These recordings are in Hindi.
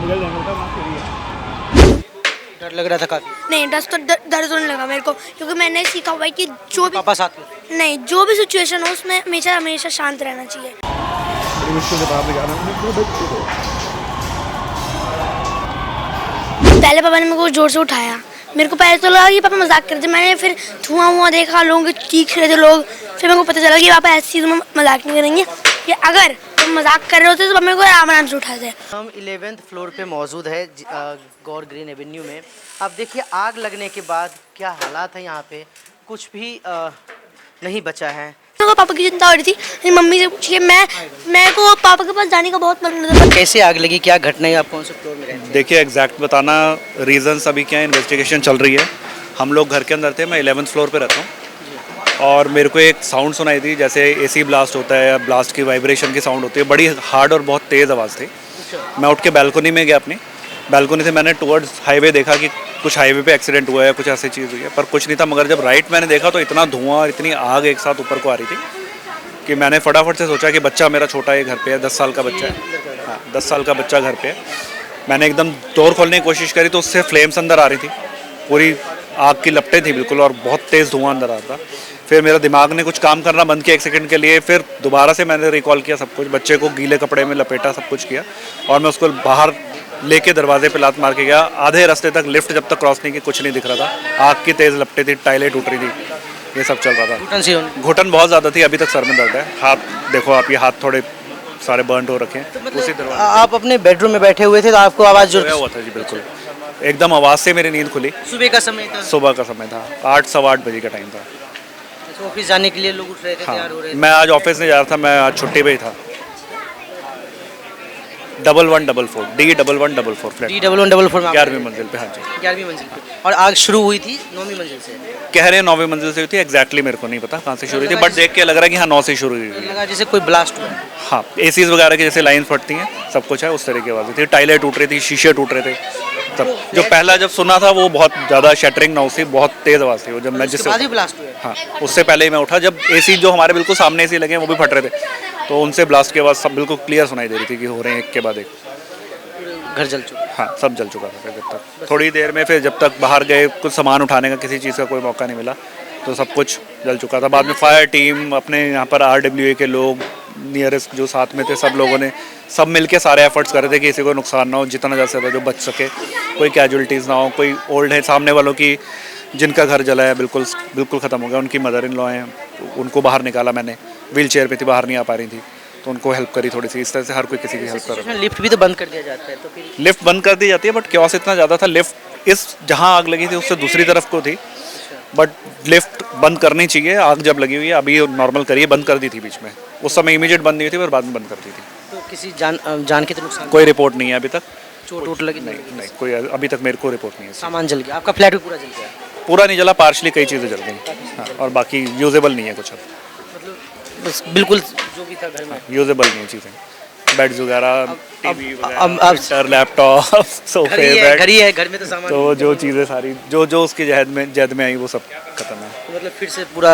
निकल जाएंगे बेटा, वहाँ सीढ़ी है। डर लग रहा था काफी? नहीं, डर तो नहीं लगा मेरे को, क्योंकि मैंने सीखा हुआ है कि जो भी पापा साथ में? नहीं, जो भी सिचुएशन हो उसमें हमेशा हमेशा शांत रहना चाहिए। बड़ी मुश्किल से बाहर निकाला पहले पापा ने मेरे को जोर से उठाया, मेरे को पहले तो लगा कि पापा मजाक कर रहे थे, मैंने फिर धुआं देखा, लोगों के चीख रहे थे लोग, फिर मेरे को पता चला कि पापा ऐसी चीज़ में मजाक नहीं करेंगे, कि अगर तुम मजाक कर रहे होते तो मेरे को आराम से उठाते। हम 11th फ्लोर पे मौजूद है गौर ग्रीन एवेन्यू में। अब देखिए आग लगने के बाद क्या हालात है यहाँ पे, कुछ भी नहीं बचा है। मेरे को पापा की चिंता हो रही थी, मेरी मम्मी से पूछिए, मैं को पापा के पास जाने का बहुत मन था। कैसे आग लगी, क्या घटना है, आप कौन से फ्लोर में रहते हैं? देखिए एग्जैक्ट बताना रीजंस अभी क्या है, इन्वेस्टिगेशन चल रही है। हम लोग घर के अंदर थे, मैं 11th फ्लोर पे रहता हूँ और मेरे को एक साउंड सुनाई थी, जैसे एसी ब्लास्ट होता है या ब्लास्ट की वाइब्रेशन की साउंड होती है, बड़ी हार्ड और बहुत तेज़ आवाज़ थी। मैं उठ के बालकनी में गया, अपनी बालकनी से मैंने टुवर्ड्स हाईवे देखा कि कुछ हाईवे पे एक्सीडेंट हुआ है, कुछ ऐसी चीज़ हुई है, पर कुछ नहीं था। मगर जब राइट मैंने देखा तो इतना धुआं और इतनी आग एक साथ ऊपर को आ रही थी कि मैंने फटाफट से सोचा कि बच्चा मेरा छोटा है, घर पे है, 10 साल का बच्चा है, हाँ 10 साल का बच्चा घर पे है। मैंने एकदम डोर खोलने की कोशिश करी तो उससे फ्लेम्स अंदर आ रही थी, पूरी आग की लपटें थी बिल्कुल, और बहुत तेज़ धुआं अंदर आ रहा था। फिर मेरा दिमाग ने कुछ काम करना बंद किया एक सेकंड के लिए, फिर दोबारा से मैंने रिकॉल किया सब कुछ, बच्चे को गीले कपड़े में लपेटा, सब कुछ किया और मैं उसको बाहर लेके दरवाजे पे लात मार के गया। आधे रास्ते तक, लिफ्ट जब तक क्रॉस नहीं की, कुछ नहीं दिख रहा था, आग की तेज़ लपटें थी, टाइलें टूट रही थी, ये सब चल रहा था। घुटन बहुत ज़्यादा थी, अभी तक सर में दर्द है, हाथ देखो आप, ये हाथ थोड़े सारे बर्न हो रखे हैं। उसी दरवाजे आप अपने बेडरूम में बैठे हुए थे तो आपको आवाज़ जो हुआ था जी, बिल्कुल एकदम आवाज़ से मेरी नींद खुली। सुबह का समय था? सुबह का समय था, 8 सवा 8 बजे का टाइम था। ऑफिस जाने के लिए लोग उठ रहे थे, तैयार हो रहे थे? मैं आज ऑफिस नहीं जा रहा था, मैं आज छुट्टी पे ही था। 1144 D1144 फ्लैट D1144 में 11वीं मंजिल पे, हाँ जी 11वीं मंजिल पे। और आग शुरू हुई थी 9वीं मंजिल से? कह रहे हैं 9वीं मंजिल से हुई थी, एग्जैक्टली मेरे को नहीं पता कहाँ से शुरू हुई थी, बट देख के लग रहा है कि हाँ 9 से शुरू हुई है। लगा जैसे कोई ब्लास्ट हुआ। हाँ, एसीज वगैरह की जैसे लाइन फटती हैं, सब कुछ है उस तरह की आवाज़ थी, टाइलें टूट रही थी, शीशे टूट रहे थे सब। जो पहला जब सुना था वो बहुत ज़्यादा शटरिंग नाउस थी, बहुत तेज़ आवाज़ थी वो, जब मैं जिससे ब्लास्ट हुआ? हाँ, उससे पहले ही मैं उठा, जब एसी जो हमारे बिल्कुल सामने एसी लगे हैं वो भी फट रहे थे, तो उनसे ब्लास्ट की आवाज़ सब बिल्कुल क्लियर सुनाई दे रही थी कि हो रहे हैं एक के बाद एक। घर जल चुका? हाँ, सब जल चुका था। फिर जब तक थोड़ी देर में, फिर जब तक बाहर गए, कुछ सामान उठाने का किसी चीज़ का कोई मौका नहीं मिला, तो सब कुछ जल चुका था। बाद में फायर टीम, अपने यहाँ पर RWA के लोग, नियरेस्ट जो साथ में थे, सब लोगों ने सब मिलके सारे एफर्ट्स कर रहे थे कि किसी को नुकसान ना हो, जितना ज़्यादा से ज़्यादा जो बच सके, कोई कैजुअलिटीज़ ना हो। कोई ओल्ड है सामने वालों की, जिनका घर जला है, बिल्कुल बिल्कुल ख़त्म हो गया, उनकी मदर इन लॉ हैं, उनको बाहर निकाला मैंने, व्हील चेयर पर थी, बाहर नहीं आ पा रही थी, तो उनको हेल्प करी थोड़ी सी। इस तरह से हर कोई किसी की हेल्प कर रहा है। लिफ्ट भी तो बंद कर दिया जाता है, तो फिर लिफ्ट बंद कर दी जाती है, बट क्योस इतना ज़्यादा था, लिफ्ट इस जहाँ आग लगी थी उससे दूसरी तरफ को थी, बट लिफ्ट बंद करनी चाहिए। आग जब लगी हुई है, अभी नॉर्मल करिए, बंद कर दी थी बीच में, उस समय इमीडिएट बंद नहीं हुई थी, पर बाद में बंद कर दी थी। तो किसी जान के तो नुकसान? कोई रिपोर्ट नहीं है अभी तक, चोट वोट लगी? नहीं कोई अभी तक मेरे को रिपोर्ट नहीं है। सामान जल गया? आपका फ्लैट भी पूरा जल गया? पूरा नहीं जला, पार्शली कई चीज़ें जल गई, हाँ, और बाकी यूजेबल नहीं है कुछ, अब बस बिल्कुल जो भी था घर में यूजेबल नहीं है चीज़ें, बेड्स वगैरह, टीवी अब वगैरह, लैपटॉप, सोफे, बेड, घर ही है, घर में तो सामान, तो जो चीज़ें सारी जो उसकी जहद में आई वो सब खत्म है। मतलब फिर से पूरा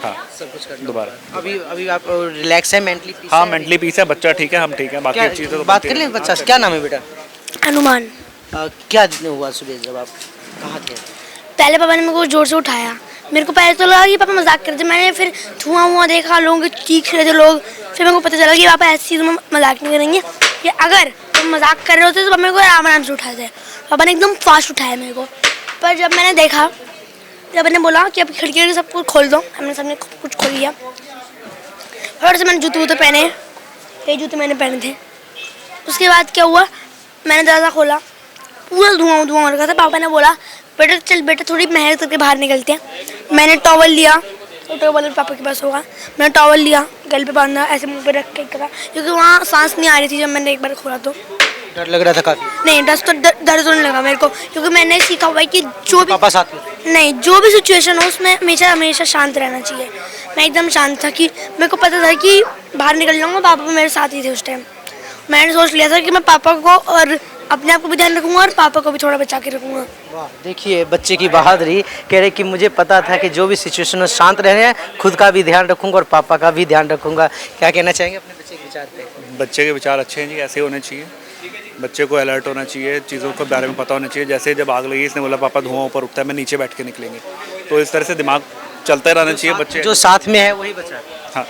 हाँ, सब कुछ करना दोबारा। अभी आप रिलैक्स है, मेंटली पीस? हाँ, मेंटली पीस है, बच्चा ठीक है, हम ठीक है, बाकी चीज़ें तो बात कर लें बच्चा से। क्या नाम है बेटा? अनुमान। क्या हुआ सुबह जब आप कहाँ थे? पहले पापा ने मेरे को जोर से उठाया, मेरे को पहले तो लगा कि पापा मजाक कर रहे थे, मैंने फिर धुआं देखा, लोगों के चीख रहे थे लोग, फिर मेरे को पता चला कि पापा ऐसी चीज़ में मजाक नहीं करेंगे, कि अगर तुम मजाक कर रहे होते तो मेरे को आराम से उठाते। पापा ने एकदम फास्ट उठाया मेरे को, पर जब मैंने देखा, जब मैंने बोला कि अब खिड़की के सब कुछ खोल दो, हमने सबने कुछ खोल लिया, और से मैंने जूते पहने, ये जूते मैंने पहने थे। उसके बाद क्या हुआ, मैंने दरवाज़ा खोला, पूरा धुआं हो रखा था। पापा ने बोला बेटा चल बेटा थोड़ी मेहनत करके बाहर निकलते हैं। मैंने टॉवल लिया, तो टॉवल पापा के पास होगा, मैंने टॉवल लिया, गल पे बांधा, ऐसे मुंह पे रख के करा, क्योंकि वहाँ सांस नहीं आ रही थी जब मैंने एक बार खोला तो। डर लग रहा था काफी? नहीं, डर तो नहीं लगा मेरे को, क्योंकि मैंने सीखा हुआ है कि जो भी पापा साथ में? नहीं, जो भी सिचुएशन हो उसमें हमेशा शांत रहना चाहिए। मैं एकदम शांत था, कि मेरे को पता था कि बाहर निकल जाऊँगा, पापा मेरे साथ ही थे उस टाइम। मैंने सोच लिया था कि मैं पापा को और अपने आप को भी ध्यान रखूंगा और पापा को भी थोड़ा बचा के रखूंगा। वाह, देखिए बच्चे की बहादुरी, कह रहे कि मुझे पता था कि जो भी सिचुएशन में शांत रहने हैं, खुद का भी ध्यान रखूंगा और पापा का भी ध्यान रखूंगा। क्या कहना चाहेंगे अपने बच्चे के विचार पे? बच्चे के विचार अच्छे हैं जी, ऐसे होने चाहिए। बच्चे को अलर्ट होना चाहिए, चीज़ों के बारे में पता होना चाहिए। जैसे जब आग लगी इसने बोला पापा धुआं ऊपर उठता है, मैं नीचे बैठ के निकलेंगे, तो इस तरह से दिमाग चलता रहना चाहिए। बच्चे जो साथ में है वही बचा है, हाँ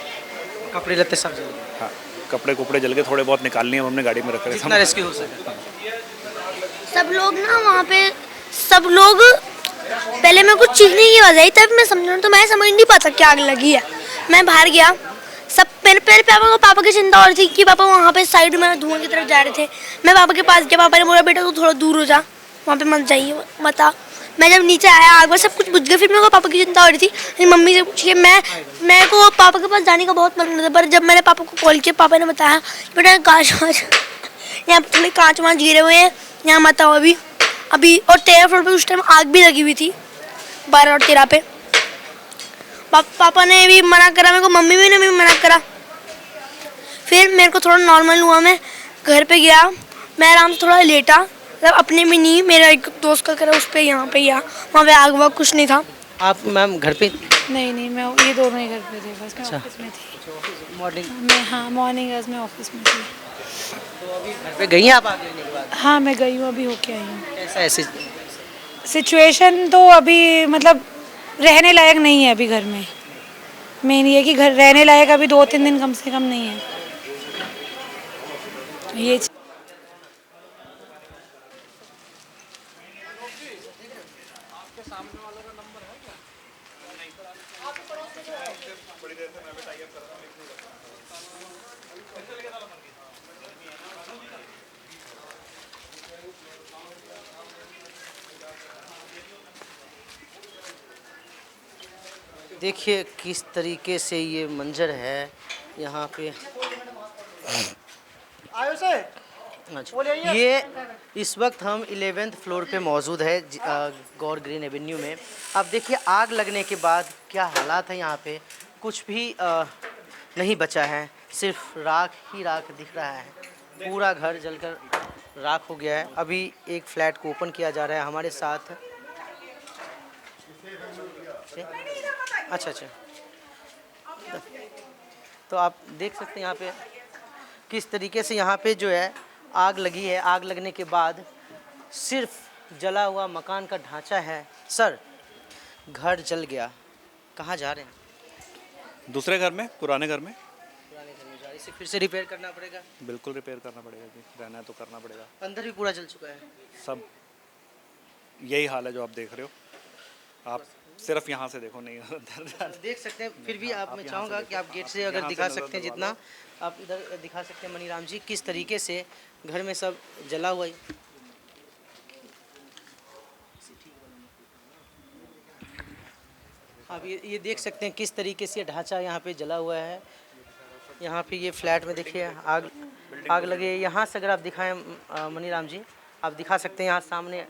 कपड़े लत्ते सब जल गए। हाँ, कपड़े कुपड़े जल के थोड़े बहुत निकालनी है, हमने गाड़ी में रख रहे जितना रेस्क्यू हो सके। सब लोग ना वहाँ पे सब लोग पहले मेरे को चीखने की आवाज़ आई, तब मैं समझा, तो मैं समझ नहीं पाता कि आग लगी है। मैं बाहर गया, सब मेरे पहले पापा की चिंता हो रही थी कि पापा वहाँ पे साइड में धुआं की तरफ जा रहे थे। मैं पापा के पास गया, पापा ने बोला बेटा तू थोड़ा दूर हो जा, वहाँ पे मत जाइए बता। मैं जब नीचे आया आग में सब कुछ बुझ गया। फिर मेरे को पापा की चिंता हो रही थी, मेरी मम्मी से पूछिए, मैं को पापा के पास जाने का बहुत मन था, पर जब मैंने पापा को कॉल किया, पापा ने बताया बेटा कांच वाँच यहाँ पर थोड़े कांच वाँच गिरे हुए हैं, यहाँ मत आओ अभी। और 13 फ्लोर पे उस टाइम आग भी लगी हुई थी, 12 और 13 पे। पापा ने भी मना करा मेरे को, मम्मी ने भी मना करा। फिर मेरे को थोड़ा नॉर्मल हुआ, मैं घर पे गया, मैं आराम से थोड़ा लेटा, मतलब अपने में नहीं, मेरा एक दोस्त का करा उस पर, यहाँ पे गया, वहाँ पे आग वाग कुछ नहीं था। आप मैम घर पे? नहीं मैं ये दोनों ही घर पे थे, बस मैं ऑफिस में थी। मॉर्निंग मैं हाँ मॉर्निंग आज मैं ऑफिस में थी। तो अभी घर पे गई हैं आप आग लगने के बाद? हाँ मैं गई हूँ, अभी होके आई हूँ। कैसा है सिचुएशन तो अभी मतलब रहने लायक नहीं है अभी घर में। मेन ये कि घर रहने लायक अभी 2-3 दिन कम से कम नहीं है ये। देखिए किस तरीके से ये मंजर है यहाँ पे। अच्छा, ये इस वक्त हम 11th फ्लोर पे मौजूद है गौर ग्रीन एवेन्यू में। अब देखिए आग लगने के बाद क्या हालात है यहाँ पे, कुछ भी नहीं बचा है, सिर्फ राख ही राख दिख रहा है। पूरा घर जलकर राख हो गया है। अभी एक फ्लैट को ओपन किया जा रहा है हमारे साथ। अच्छा तो आप देख सकते हैं यहाँ पे किस तरीके से यहाँ पे जो है आग लगी है। आग लगने के बाद सिर्फ जला हुआ मकान का ढांचा है। सर घर जल गया, कहाँ जा रहे हैं? दूसरे घर में, पुराने घर में। पुराने घर में जा रहे हैं, इसे फिर से रिपेयर करना पड़ेगा? बिल्कुल रिपेयर करना पड़ेगा जी, रहना है तो करना पड़ेगा। अंदर भी पूरा जल चुका है सब, यही हाल है जो आप देख रहे हो। आप सिर्फ यहाँ से देखो, नहीं अंदर देख सकते हैं। फिर भी आप मैं चाहूँगा कि आप गेट से अगर दिखा सकते हैं, जितना आप इधर दिखा सकते हैं मनीराम जी, किस तरीके से घर में सब जला हुआ है। आप ये देख सकते हैं किस तरीके से ढांचा यहाँ पे जला हुआ है। यहाँ पे ये फ्लैट में देखिए आग लगी है। यहाँ से अगर आप दिखाएं मनीराम जी, आप दिखा सकते हैं यहाँ सामने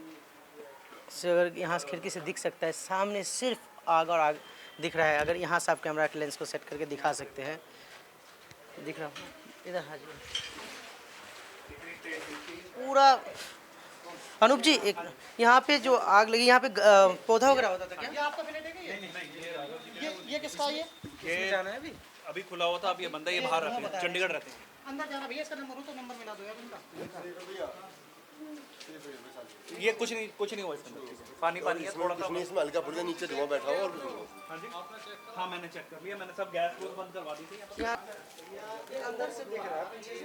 से, अगर यहाँ से खिड़की से दिख सकता है, सामने सिर्फ आग और आग दिख रहा है। अगर यहाँ से आप कैमरा के लेंस को सेट करके दिखा सकते हैं, दिख रहा इधर। हाँ जी, पूरा। अनूप जी, एक यहाँ पे जो आग लगी, यहाँ पे पौधा वगैरह होता था क्या? ये आपका फ्लैट है क्या? ये किसका है? ये जाना है अभी खुला हुआ था, अब ये बंदा ये बाहर रहते हैं, चंडीगढ़ रहते हैं। अंदर जाना भैया, इसका नंबर हो तो नंबर मिला दो यार उनका। ये कुछ नहीं हुआ इसके अंदर, पानी है थोड़ा सा इसमें हल्का फुल्का नीचे धुआं बैठा हुआ और कुछ नहीं। हाँ जी, हाँ मैंने चेक कर लिया, मैंने सब गैस को बंद करवा दी थी। ये अंदर से दिख रहा है, पीछे से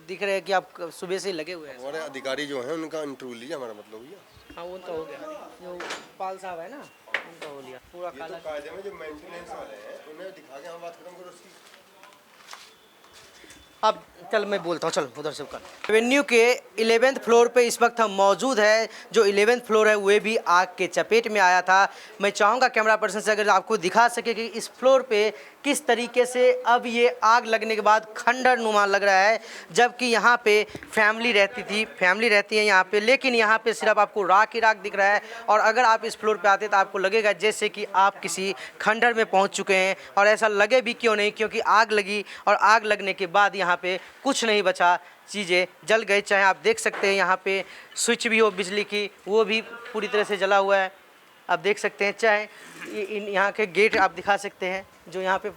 दिख रहे हैं कि आप सुबह से लगे हुए हैं। हमारे अधिकारी जो हैं उनका इंटरव्यू लिया, हमारा मतलब हुआ। हाँ उनका हो गया, जो पाल साहब है ना, उनका हो लिया पूरा। ये तो कायदे में जो मेंटेनेंस वाले हैं उन्हें दिखा के हम बात खत्म करो उसकी। अब चल मैं बोलता हूँ, चल उधर से कर। एवेन्यू के 11th फ्लोर पे इस वक्त हम मौजूद है। जो 11th फ्लोर है वह भी आग के चपेट में आया था। मैं चाहूँगा कैमरा पर्सन से अगर आपको दिखा सके कि इस फ्लोर पे किस तरीके से अब ये आग लगने के बाद खंडर नुमा लग रहा है। जबकि यहाँ पे फैमिली रहती है यहाँ पे, लेकिन यहाँ पे सिर्फ आपको राख ही राख दिख रहा है। और अगर आप इस फ्लोर पे आते तो आपको लगेगा जैसे कि आप किसी खंडर में पहुँच चुके हैं। और ऐसा लगे भी क्यों नहीं, क्योंकि आग लगी और आग लगने के बाद यहाँ पे कुछ नहीं बचा, चीज़ें जल गई। चाहे आप देख सकते हैं यहाँ पे स्विच भी हो बिजली की, वो भी पूरी तरह से जला हुआ है, आप देख सकते हैं। चाहे यहाँ के गेट आप दिखा सकते हैं, जो यहाँ पे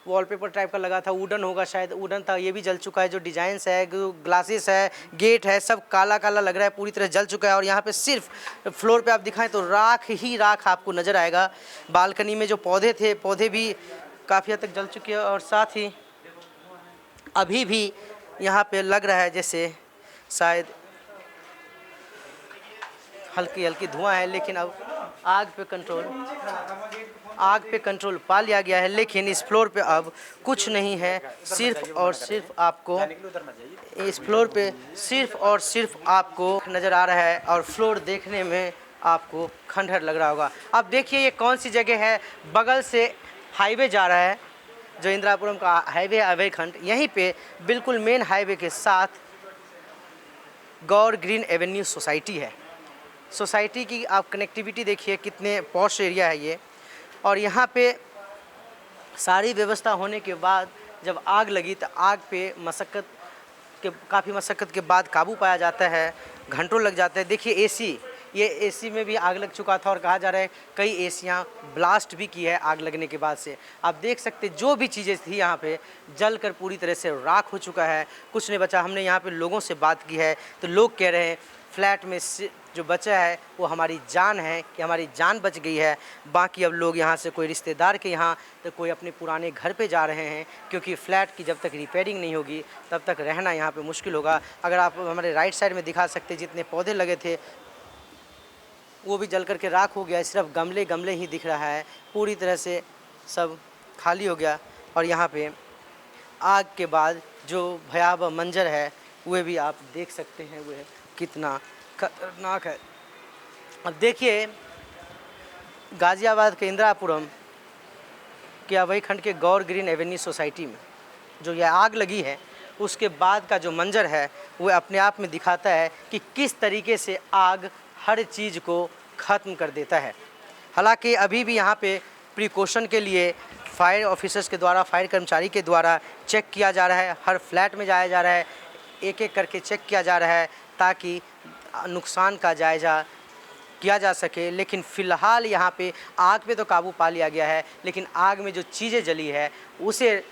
वॉलपेपर टाइप का लगा था, वुडन होगा शायद, वुडन था, ये भी जल चुका है। जो डिजाइन्स है, जो ग्लासेस है, गेट है, सब काला काला लग रहा है, पूरी तरह जल चुका है। और यहाँ पे सिर्फ फ्लोर पे आप दिखाएं तो राख ही राख आपको नज़र आएगा। बालकनी में जो पौधे थे, पौधे भी काफ़ी हद तक जल चुके हैं। और साथ ही अभी भी यहाँ पे लग रहा है जैसे शायद हल्की हल्की धुआं है, लेकिन अब आग पे कंट्रोल पा लिया गया है। लेकिन इस फ्लोर पे अब कुछ नहीं है, सिर्फ और सिर्फ आपको इस फ्लोर पे सिर्फ और सिर्फ आपको नज़र आ रहा है। और फ्लोर देखने में आपको खंडहर लग रहा होगा। अब देखिए ये कौन सी जगह है, बगल से हाईवे जा रहा है, जो इंदिरापुरम का हाईवे अभय खंड, यहीं पे बिल्कुल मेन हाईवे के साथ गौर ग्रीन एवेन्यू सोसाइटी है। सोसाइटी की आप कनेक्टिविटी देखिए, कितने पॉश एरिया है ये। और यहाँ पे सारी व्यवस्था होने के बाद जब आग लगी तो आग पे काफ़ी मशक्क़त के बाद काबू पाया जाता है, घंटों लग जाते हैं। देखिए एसी, ये एसी में भी आग लग चुका था और कहा जा रहा है कई एसियाँ ब्लास्ट भी की है आग लगने के बाद से। आप देख सकते जो भी चीज़ें थी यहाँ पे जल कर पूरी तरह से राख हो चुका है, कुछ नहीं बचा। हमने यहाँ पे लोगों से बात की है तो लोग कह रहे हैं फ्लैट में जो बचा है वो हमारी जान है, कि हमारी जान बच गई है। बाकी अब लोग यहाँ से कोई रिश्तेदार के यहाँ तो कोई अपने पुराने घर पे जा रहे हैं, क्योंकि फ़्लैट की जब तक रिपेयरिंग नहीं होगी तब तक रहना यहाँ पे मुश्किल होगा। अगर आप हमारे राइट साइड में दिखा सकते, जितने पौधे लगे थे वो भी जल करके राख हो गया, सिर्फ गमले ही दिख रहा है, पूरी तरह से सब खाली हो गया। और यहाँ पे आग के बाद जो भयावह मंजर है वह भी आप देख सकते हैं, वह कितना खतरनाक है। अब देखिए गाज़ियाबाद के इंदिरापुरम के अभय खंड के गौर ग्रीन एवेन्यू सोसाइटी में जो यह आग लगी है, उसके बाद का जो मंजर है वह अपने आप में दिखाता है कि किस तरीके से आग हर चीज़ को ख़त्म कर देता है। हालांकि अभी भी यहाँ पे प्रिकॉशन के लिए फायर ऑफिसर्स के द्वारा, फायर कर्मचारी के द्वारा चेक किया जा रहा है, हर फ्लैट में जाया जा रहा है, एक एक करके चेक किया जा रहा है ताकि नुकसान का जायज़ा किया जा सके। लेकिन फ़िलहाल यहाँ पे आग पे तो काबू पा लिया गया है, लेकिन आग में जो चीज़ें जली है उसे